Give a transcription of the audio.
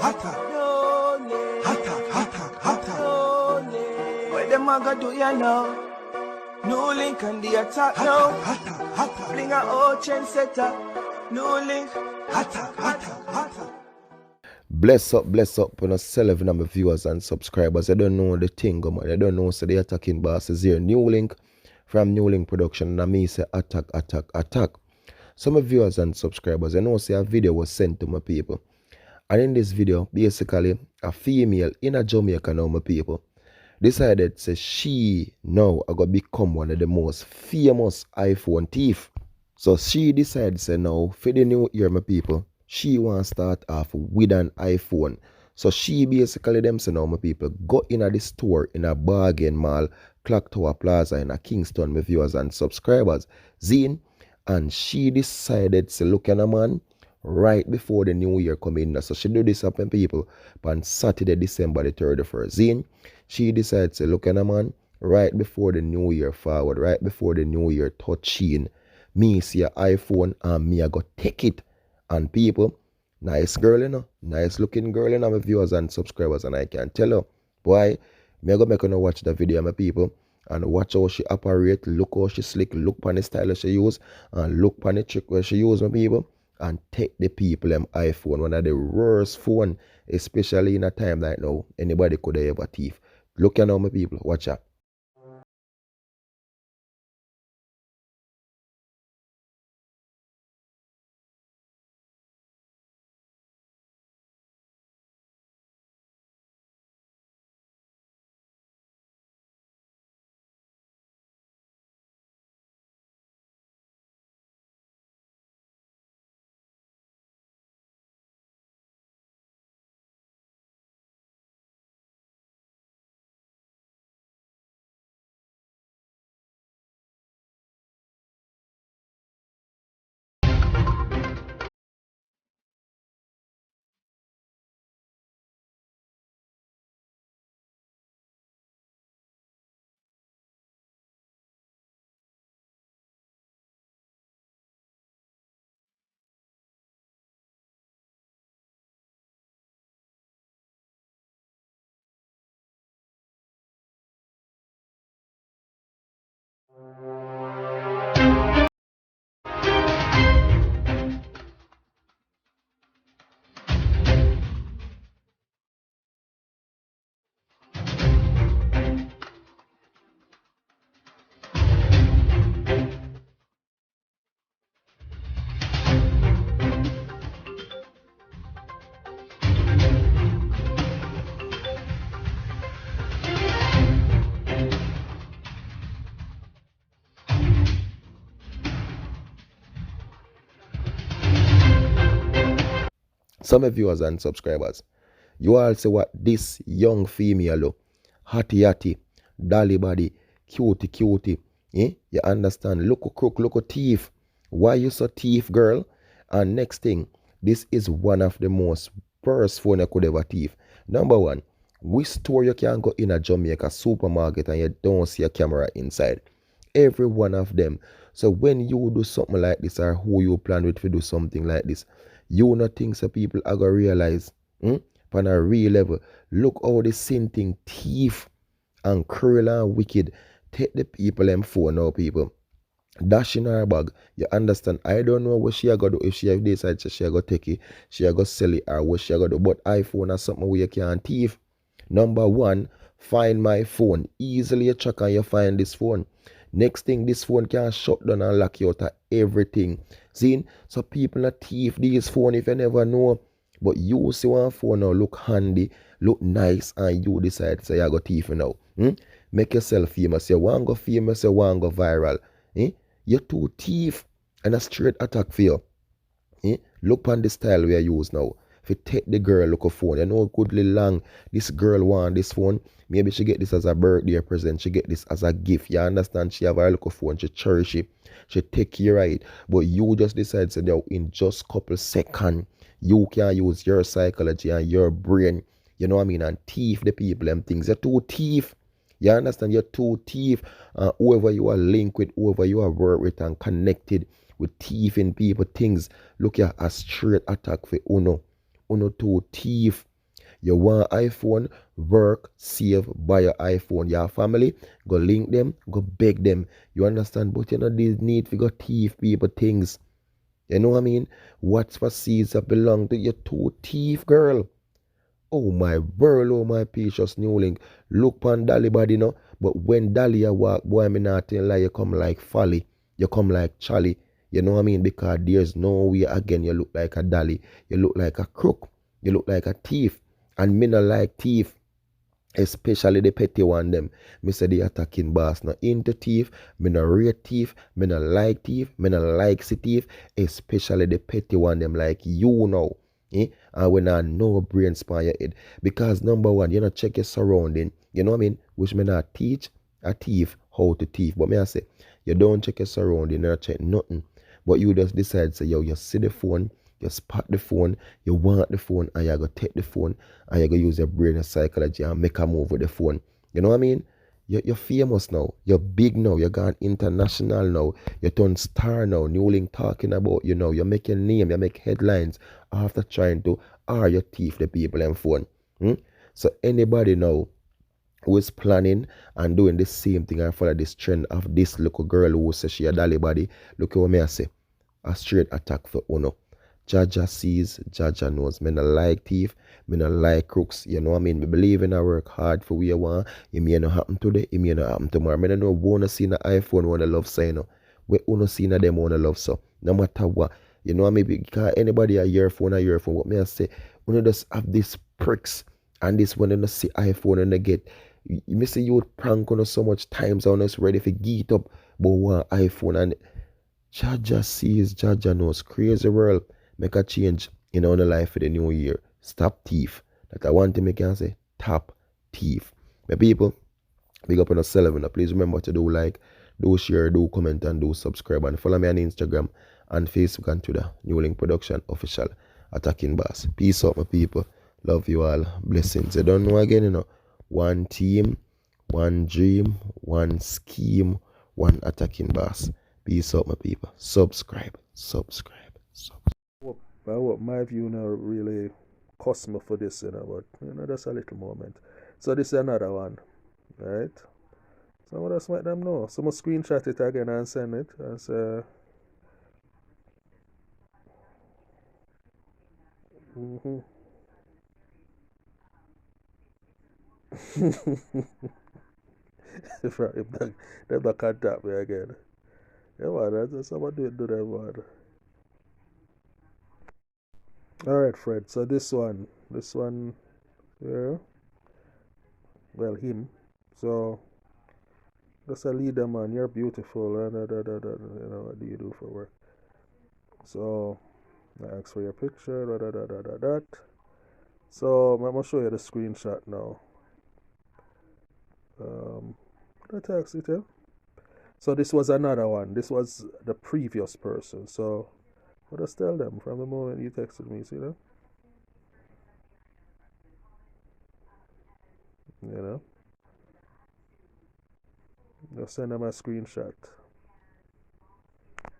What them a go do ya now? NEWLINK and the attack now. Bring a old trendsetter. NEWLINK. Bless up on us 11 of my viewers and subscribers. I don't know the thing, man. I don't know, so the attacking boss is here. NEWLINK from NEWLINK Production, and me say attack. Some of viewers and subscribers, I know say a video was sent to my people. And in this video, basically, a female in a Jamaica now, my people, decided to say she now are going to become one of the most famous iPhone thief. So she decided to say now, for the new year, my people, she want to start off with an iPhone. So she basically them say now, my people, go in at the store in a bargain mall, Clock Tower Plaza in a Kingston, my viewers and subscribers. Zine, and she decided to look at a man right before the new year come in. So she do this up, people, on Saturday, December the 31st. Zine, she decided to look at a man right before the new year forward, right before the new year touching. Me see an iPhone and me I go take it. And people, nice girl, you know, nice looking girl, you know, my viewers and subscribers, and I can tell you, boy, me I go make you watch the video, my people, and watch how she operate, look how she slick, look on the style she use, and look on the trick where she use, my people, and take the people them iPhone, one of the worst phone, especially in a time like now, anybody could ever thief. Look at now, my people, watch out. Some of viewers and subscribers, you all say what this young female, hattie, dolly body, cutie, eh? You understand? Look a crook, look a thief. Why you so thief, girl? And next thing, this is one of the most worst phone you could ever thief. Number one, which store you can go in a Jamaica supermarket and you don't see a camera inside? Every one of them. So when you do something like this, or who you plan with to do something like this, you not think so people are going to realize, on a real level, look how the sin thing thief and cruel and wicked take the people them phone now, people. Dash in her bag. You understand? I don't know what she going to do. If she have decided she going to take it, she going to sell it, or what she going to do. But iPhone is something where you can't thief. Number one, find my phone. Easily you check and you find this phone. Next thing, this phone can shut down and lock you out of everything. See? So people not thief these phone if you never know. But you see one phone now look handy, look nice, and you decide to say you go thief now. Make yourself famous. You want to go famous, you want to go viral. You're too thief and a straight attack for you. Look on the style we are use now. If you take the girl look a phone, you know goodly long this girl want this phone. Maybe she get this as a birthday present, she get this as a gift. You understand? She have her look a phone, she cherish it, she take care of it. But you just decide to now in just couple seconds, you can use your psychology and your brain, you know what I mean, and thief the people and things. You're too thief. You understand? You're too thief. Whoever you are linked with, whoever you are work with and connected with thieving people, things, look at a straight attack for Uno too thief. You want iPhone, work, save, buy your iPhone. Your family, go link them, go beg them. You understand? But you know, this need to go thief people things. You know what I mean? What's for seeds that belong to your two thief, girl? Oh my world, oh my precious NEWLINK. Look on Dollie body, no. But when Dollie a walk, boy, me not tell lie, you come like Folly. You come like Charlie. You know what I mean? Because there's no way again you look like a Dollie. You look like a crook. You look like a thief. And me not like thief. Especially the petty one them. Me say the attacking boss not into thief. Me not rate thief. Me not like thief. Me not like see thief. Especially the petty one them like you know. And when I no brain span your head. Because number one, you know check your surrounding. You know what I mean? Which me not teach a thief how to thief. But me I say, you don't check your surrounding, you don't check nothing. But you just decide say, yo, you see the phone, you spot the phone, you want the phone, and you go take the phone, and you go use your brain and psychology and make a move with the phone. You know what I mean? You're famous now. You're big now. You're gone international now. You turn star now. NEWLINK talking about you now. You make your name. You make headlines after trying to your thief the people and phone. So anybody now who is planning and doing the same thing and follow this trend of this little girl who says she a Dollie body, look at what me I say. A straight attack for Uno. Jaja sees, Jaja knows. Me not like thief, me not like crooks. You know what I mean? Me believe in I work hard for what you want. It may not happen today, it may not happen tomorrow. Me don't know who wanna see an iPhone wanna love sign. We wanna see them wanna love so. No matter what. You know what I mean? Because anybody a earphone, what me I say, wanna just have these pricks and this one to see iPhone and they get you say you would prank on us so much times on us ready for get up but one iPhone and Jaja sees, Jaja knows. Crazy world. Make a change in our life for the new year. Stop thief. That I want to make can say top thief. My people, big up on yourself. Please remember to do like, do share, do comment, and do subscribe. And follow me on Instagram and Facebook and Twitter. NEWLINK Production Official. Attacking Boss. Peace out, my people. Love you all. Blessings. You don't know again, you know. One team, one dream, one scheme, one attacking boss. Peace out, my people. Subscribe. Well, my view now really cost me for this, but that's a little moment. So this is another one, right? So what else make them know? So I screenshot it again and send it and say, if they contact me again. Yeah, man, that's how I do that, man. Alright, Fred, so this one, yeah, well, him. So, that's a leader, man. You're beautiful. What do you do for work? So, I ask for your picture. So, I'm going to show you the screenshot now. What I text it, yeah? So, this was another one. This was the previous person. So, what I tell them from the moment you texted me, see that? You know? Just send them a screenshot.